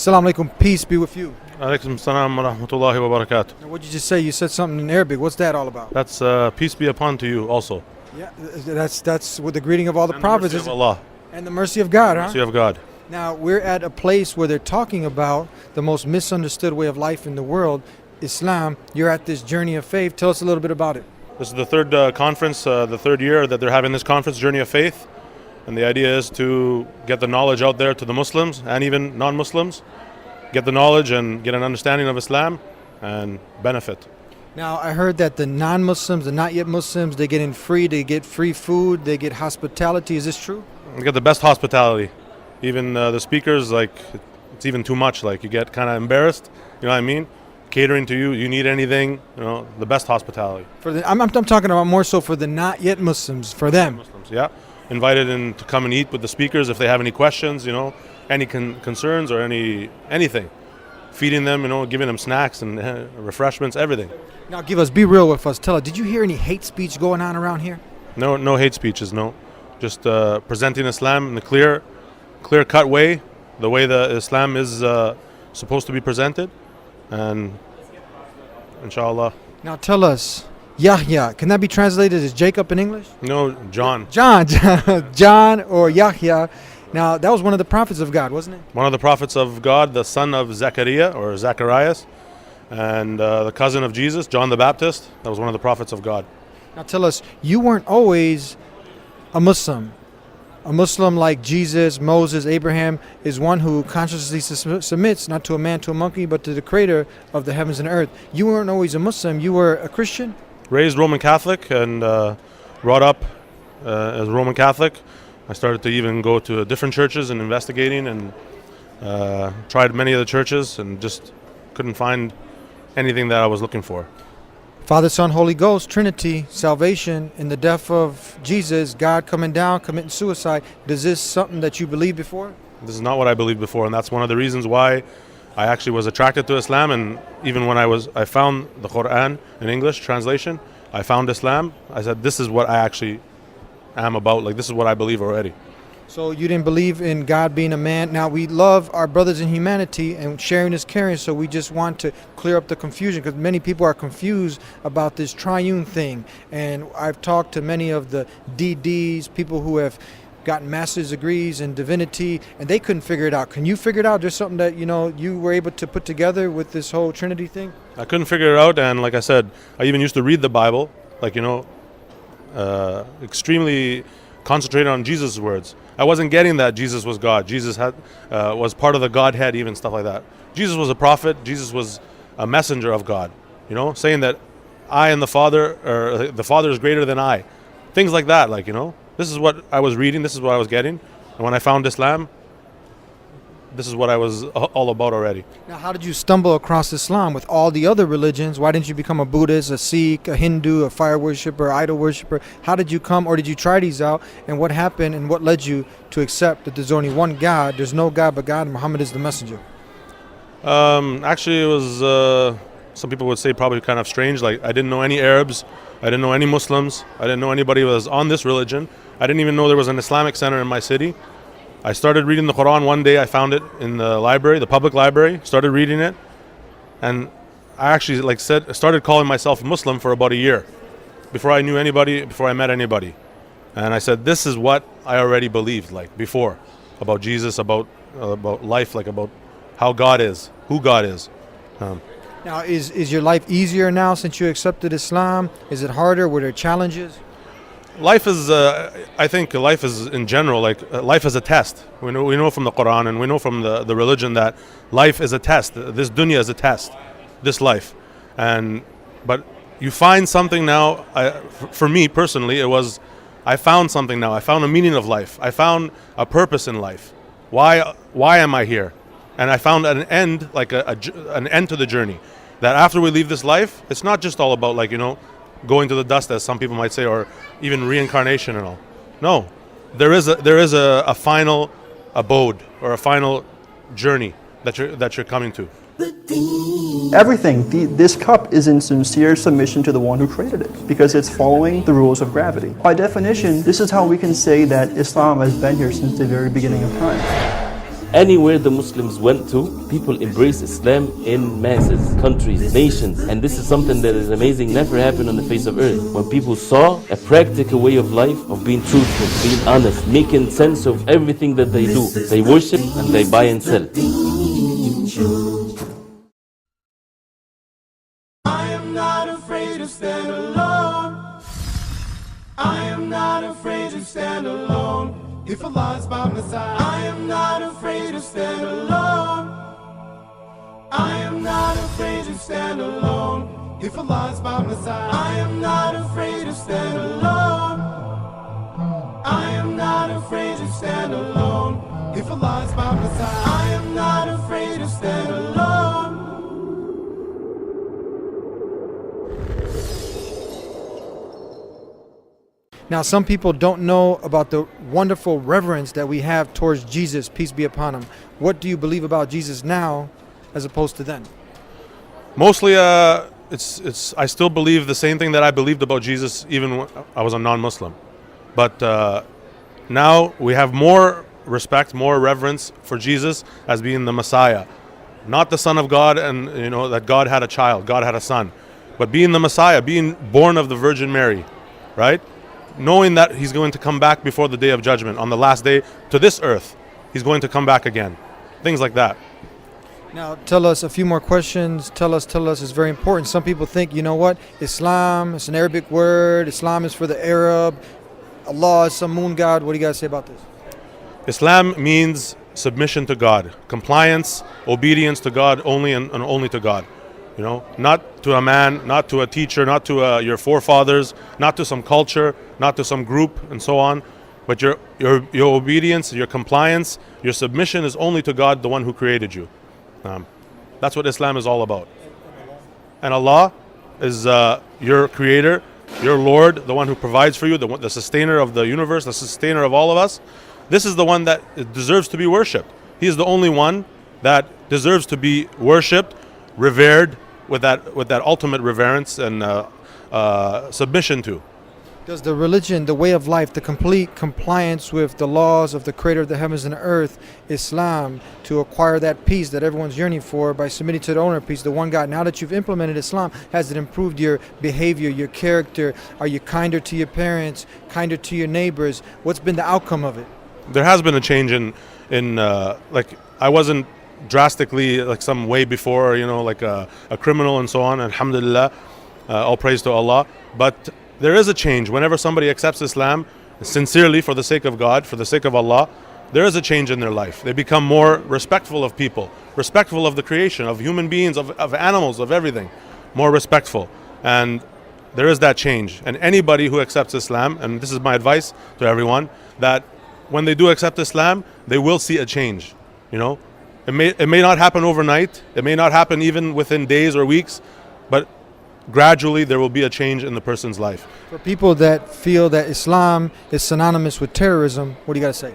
Assalamu alaikum, peace be with you. Alaikum salam wa rahmatullahi wa barakatuh. Now, what did you just say? You said something in Arabic. What's that all about? That's peace be upon to you also. Yeah, that's with the greeting of all the And prophets. the mercy of Allah. And the mercy of God, huh? Mercy of God. Now, we're at a place where they're talking about the most misunderstood way of life in the world, Islam. You're at this journey of faith. Tell us a little bit about it. This is the third conference, the third year that they're having this conference, Journey of Faith. And the idea is to get the knowledge out there to the Muslims and even non-Muslims. Get the knowledge and get an understanding of Islam and benefit. Now, I heard that the non-Muslims, the not yet Muslims, they get in free, they get free food, they get hospitality. Is this true? You get the best hospitality. Even the speakers, like, it's even too much. Like, you get kind of embarrassed, you know what I mean? Catering to you, you need anything, you know, the best hospitality. I'm talking about more so for the not yet Muslims, for them. Muslims, yeah. Invited in to come and eat with the speakers if they have any questions, you know, any concerns or anything. Feeding them, you know, giving them snacks and refreshments, everything. Now be real with us. Tell us, did you hear any hate speech going on around here? No hate speeches, no. Just presenting Islam in the clear-cut way, the way that Islam is supposed to be presented. And inshallah. Now tell us, Yahya, can that be translated as Jacob in English? No, John. John or Yahya. Now, that was one of the prophets of God, wasn't it? One of the prophets of God, the son of Zechariah or Zacharias, and the cousin of Jesus, John the Baptist. That was one of the prophets of God. Now tell us, you weren't always a Muslim. A Muslim like Jesus, Moses, Abraham is one who consciously submits not to a man, to a monkey, but to the creator of the heavens and earth. You weren't always a Muslim. You were a Christian? Raised Roman Catholic and brought up as Roman Catholic. I started to even go to different churches and investigating and tried many of the churches and just couldn't find anything that I was looking for. Father, Son, Holy Ghost, Trinity, salvation, in the death of Jesus, God coming down, committing suicide. Is this something that you believed before? This is not what I believed before, and that's one of the reasons why I actually was attracted to Islam. And even when I found the Quran in English translation, I found Islam. I said, this is what I actually am about. Like, this is what I believe already. So you didn't believe in God being a man. Now, we love our brothers in humanity, and sharing is caring, so we just want to clear up the confusion, because many people are confused about this triune thing. And I've talked to many of the DDs, people who have gotten master's degrees in divinity, and they couldn't figure it out. Can you figure it out? There's something that, you know, you were able to put together with this whole Trinity thing? I couldn't figure it out, and like I said, I even used to read the Bible, like, you know, extremely concentrated on Jesus' words. I wasn't getting that Jesus was God. Jesus was part of the Godhead, even stuff like that. Jesus was a prophet. Jesus was a messenger of God, you know, saying that I and the Father, or the Father is greater than I. Things like that, like, you know. This is what I was reading. This is what I was getting. And when I found Islam, this is what I was all about already. Now, how did you stumble across Islam with all the other religions? Why didn't you become a Buddhist, a Sikh, a Hindu, a fire worshiper, idol worshiper? How did you come, or did you try these out? And what happened, and what led you to accept that there's only one God, there's no God but God, and Muhammad is the messenger? Actually, it was, some people would say probably kind of strange. Like, I didn't know any Arabs. I didn't know any Muslims. I didn't know anybody who was on this religion. I didn't even know there was an Islamic center in my city. I started reading the Quran one day. I found it in the library, the public library, started reading it. And I actually started calling myself Muslim for about a year before I knew anybody, before I met anybody. And I said, this is what I already believed, like, before, about Jesus, about life, like, about how God is, who God is. Now, is your life easier now since you accepted Islam? Is it harder? Were there challenges? Life is, I think life is in general, like, life is a test. We know from the Quran, and we know from the religion that life is a test. This dunya is a test, this life. But you find something now, for me personally, I found something now. I found a meaning of life. I found a purpose in life. Why am I here? And I found an end, like an end to the journey. That after we leave this life, it's not just all about, like, you know, going to the dust, as some people might say, or even reincarnation and all. No, there is a final abode or a final journey that you're coming to. Everything, this cup is in sincere submission to the one who created it, because it's following the rules of gravity. By definition, this is how we can say that Islam has been here since the very beginning of time. Anywhere the Muslims went to, people embrace Islam in masses, countries, nations. And this is something that is amazing, never happened on the face of earth. When people saw a practical way of life, of being truthful, being honest, making sense of everything that they do. They worship and they buy and sell. I am not afraid to stand alone. I am not afraid to stand alone. If Allah is by my side, I am not afraid to stand alone. I am not afraid to stand alone. If Allah is by my side, I am not afraid to stand alone. I am not afraid to stand alone. If Allah is by my side, I am not afraid to stand alone. Now, some people don't know about the wonderful reverence that we have towards Jesus, peace be upon him. What do you believe about Jesus now as opposed to then? Mostly, I still believe the same thing that I believed about Jesus even when I was a non-Muslim. But now we have more respect, more reverence for Jesus as being the Messiah. Not the Son of God and, that God had a child, God had a son. But being the Messiah, being born of the Virgin Mary, right? Knowing that he's going to come back before the day of judgment, on the last day to this earth. He's going to come back again. Things like that. Now, tell us a few more questions. Tell us, it's very important. Some people think, Islam, it's an Arabic word. Islam is for the Arab. Allah is some moon god. What do you guys say about this? Islam means submission to God, compliance, obedience to God, only and only to God. Not to a man, not to a teacher, not to your forefathers, not to some culture, not to some group, and so on. But your obedience, your compliance, your submission is only to God, the one who created you. That's what Islam is all about. And Allah is your creator, your Lord, the one who provides for you, the sustainer of the universe, the sustainer of all of us. This is the one that deserves to be worshipped. He is the only one that deserves to be worshipped, revered, with that ultimate reverence and submission to. Does the religion, the way of life, the complete compliance with the laws of the creator of the heavens and the earth, Islam, to acquire that peace that everyone's yearning for by submitting to the owner of peace, the one God, now that you've implemented Islam, has it improved your behavior, your character? Are you kinder to your parents, kinder to your neighbors? What's been the outcome of it? There has been a change in I wasn't drastically like some way before, like a criminal and so on. Alhamdulillah, all praise to Allah. But there is a change. Whenever somebody accepts Islam sincerely for the sake of God, for the sake of Allah, there is a change in their life. They become more respectful of people, respectful of the creation, of human beings, of animals, of everything, more respectful. And there is that change. And anybody who accepts Islam, and this is my advice to everyone, that when they do accept Islam, they will see a change. It may not happen overnight. It may not happen even within days or weeks, but gradually there will be a change in the person's life. For people that feel that Islam is synonymous with terrorism, what do you got to say?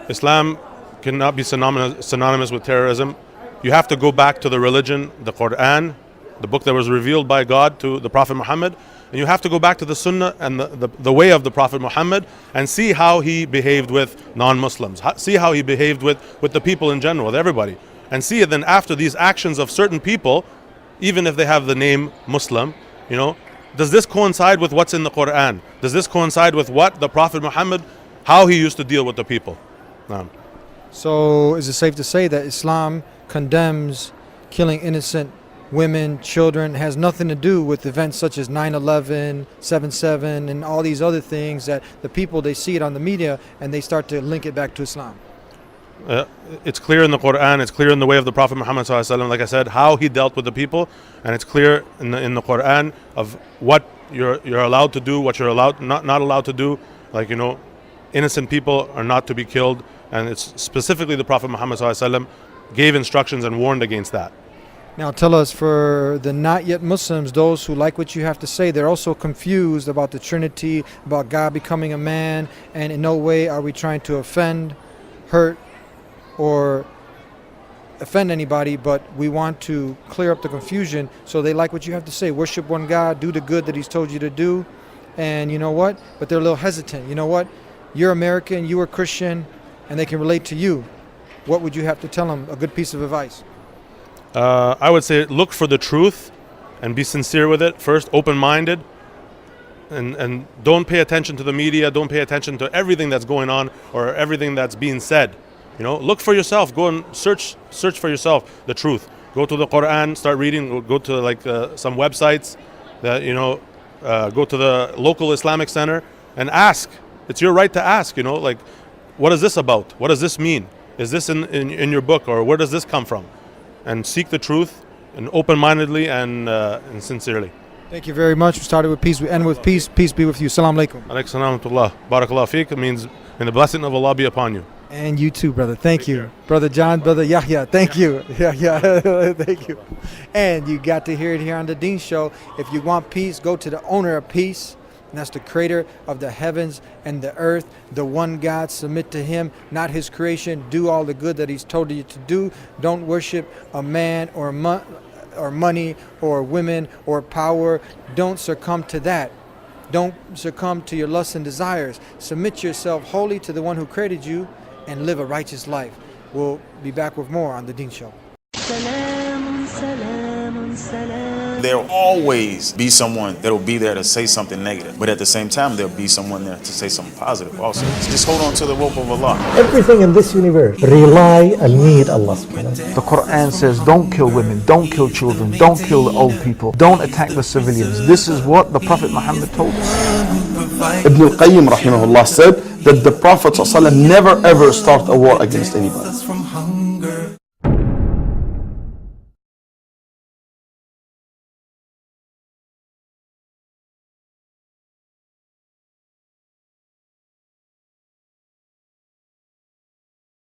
Islam cannot be synonymous with terrorism. You have to go back to the religion, the Quran, the book that was revealed by God to the Prophet Muhammad, and you have to go back to the Sunnah and the way of the Prophet Muhammad and see how he behaved with non-Muslims, see how he behaved with the people in general, with everybody, and see it then after these actions of certain people, even if they have the name Muslim, does this coincide with what's in the Quran? Does this coincide with what the Prophet Muhammad, how he used to deal with the people? So is it safe to say that Islam condemns killing innocent women, children, has nothing to do with events such as 9/11, 7/7, and all these other things that the people, they see it on the media and they start to link it back to Islam? It's clear in the Quran, it's clear in the way of the Prophet Muhammad ﷺ, like I said, how he dealt with the people, and it's clear in the Quran of what you're allowed to do, what you're not allowed to do. Like, innocent people are not to be killed, and it's specifically the Prophet Muhammad ﷺ gave instructions and warned against that. Now tell us, for the not yet Muslims, those who like what you have to say, they're also confused about the Trinity, about God becoming a man, and in no way are we trying to offend, hurt, or offend anybody, but we want to clear up the confusion. So they like what you have to say. Worship one God, do the good that he's told you to do. And you know what? But they're a little hesitant. You know what? You're American, you are Christian, and they can relate to you. what would you have to tell them? A good piece of advice. I would say look for the truth and be sincere with it first, open-minded, and don't pay attention to the media, don't pay attention to everything that's going on or everything that's being said. You know, look for yourself, go and search for yourself the truth. Go to the Quran, start reading, go to like some websites that, you know, go to the local Islamic center and ask. It's your right to ask, you know, like, what is this about? What does this mean? Is this in your book, or where does this come from? And seek the truth and open-mindedly and sincerely. Thank you very much. We started with peace, we end with peace. Peace be with you. Salam alaikum. Alaykum salam wa rahmatullah. Barakallah feek. It means, may the blessing of Allah be upon you. And you too, brother. Thank you. Brother John, Brother Yahya. Thank you. Yahya. Thank you. And you got to hear it here on the Deen Show. If you want peace, go to the owner of peace. And that's the creator of the heavens and the earth, the one God. Submit to him, not his creation. Do all the good that he's told you to do. Don't worship a man or money or women or power. Don't succumb to that. Don't succumb to your lusts and desires. Submit yourself wholly to the one who created you and live a righteous life. We'll be back with more on The Deen Show. There'll always be someone that'll be there to say something negative, but at the same time, there'll be someone there to say something positive also. Just hold on to the rope of Allah. Everything in this universe rely and need Allah subhanahu wa ta'ala. The Quran says, don't kill women, don't kill children, don't kill the old people, don't attack the civilians. This is what the Prophet Muhammad told us. Ibn al-Qayyim rahimahullah said that the Prophet ﷺ never ever started a war against anybody.